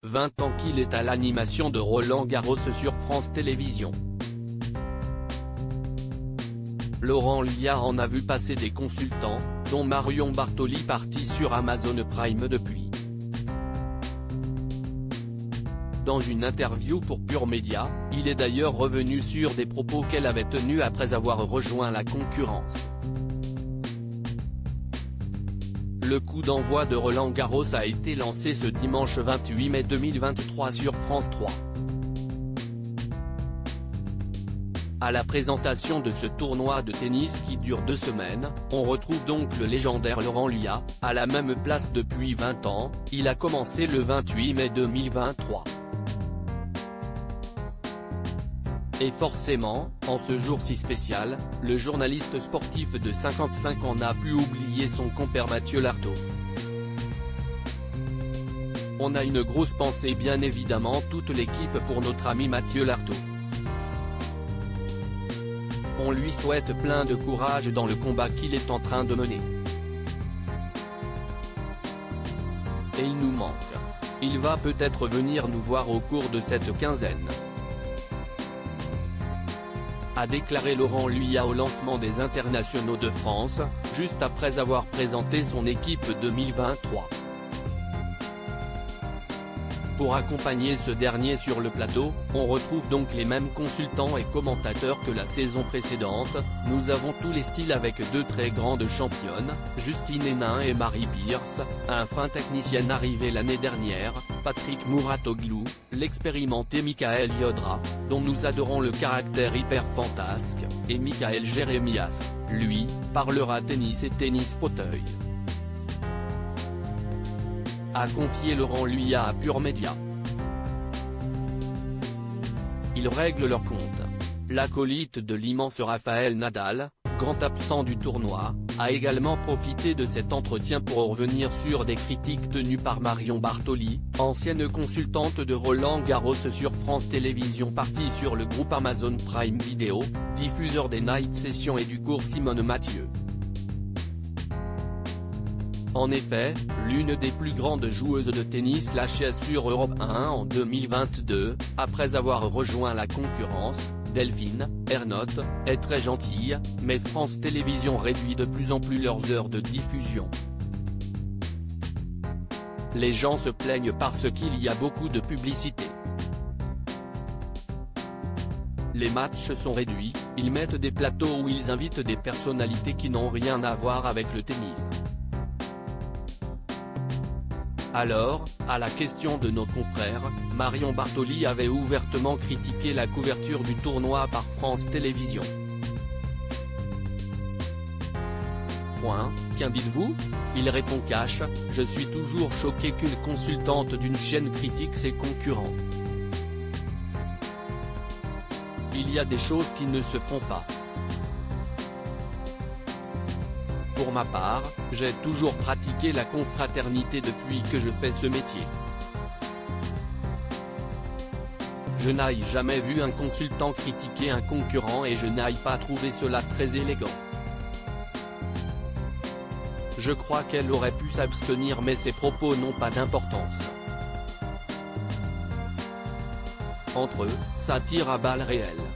20 ans qu'il est à l'animation de Roland Garros sur France Télévisions. Laurent Luyat en a vu passer des consultants, dont Marion Bartoli parti sur Amazon Prime depuis. Dans une interview pour Pure Média, il est d'ailleurs revenu sur des propos qu'elle avait tenus après avoir rejoint la concurrence. Le coup d'envoi de Roland Garros a été lancé ce dimanche 28 mai 2023 sur France 3. À la présentation de ce tournoi de tennis qui dure 2 semaines, on retrouve donc le légendaire Laurent Luyat, à la même place depuis 20 ans, il a commencé le 28 mai 2023. Et forcément, en ce jour si spécial, le journaliste sportif de 55 ans n'a pu oublier son compère Mathieu Lartaud. On a une grosse pensée bien évidemment toute l'équipe pour notre ami Mathieu Lartaud. On lui souhaite plein de courage dans le combat qu'il est en train de mener. Et il nous manque. Il va peut-être venir nous voir au cours de cette quinzaine, a déclaré Laurent Luyat au lancement des Internationaux de France, juste après avoir présenté son équipe 2023. Pour accompagner ce dernier sur le plateau, on retrouve donc les mêmes consultants et commentateurs que la saison précédente. Nous avons tous les styles avec 2 très grandes championnes, Justine Henin et Marie Pierce, un fin technicien arrivé l'année dernière, Patrick Mouratoglou, l'expérimenté Michael Yodra, dont nous adorons le caractère hyper fantasque, et Michael Jérémias, lui, parlera tennis et tennis fauteuil. A confié Laurent Luyat à Pure Média. Ils règlent leur compte. L'acolyte de l'immense Rafael Nadal, grand absent du tournoi, a également profité de cet entretien pour revenir sur des critiques tenues par Marion Bartoli, ancienne consultante de Roland Garros sur France Télévisions partie sur le groupe Amazon Prime Video, diffuseur des Night Sessions et du cours Simone Mathieu. En effet, l'une des plus grandes joueuses de tennis lâchées sur Europe 1 en 2022, après avoir rejoint la concurrence, Delphine Ernotte, est très gentille, mais France Télévisions réduit de plus en plus leurs heures de diffusion. Les gens se plaignent parce qu'il y a beaucoup de publicité. Les matchs sont réduits, ils mettent des plateaux où ils invitent des personnalités qui n'ont rien à voir avec le tennis. Alors, à la question de nos confrères, Marion Bartoli avait ouvertement critiqué la couverture du tournoi par France Télévisions. Qu'en dites-vous ? Il répond cash, je suis toujours choqué qu'une consultante d'une chaîne critique ses concurrents. Il y a des choses qui ne se font pas. Pour ma part, j'ai toujours pratiqué la confraternité depuis que je fais ce métier. Je n'ai jamais vu un consultant critiquer un concurrent et je n'ai pas trouvé cela très élégant. Je crois qu'elle aurait pu s'abstenir mais ses propos n'ont pas d'importance. Entre eux, ça tire à balles réelles.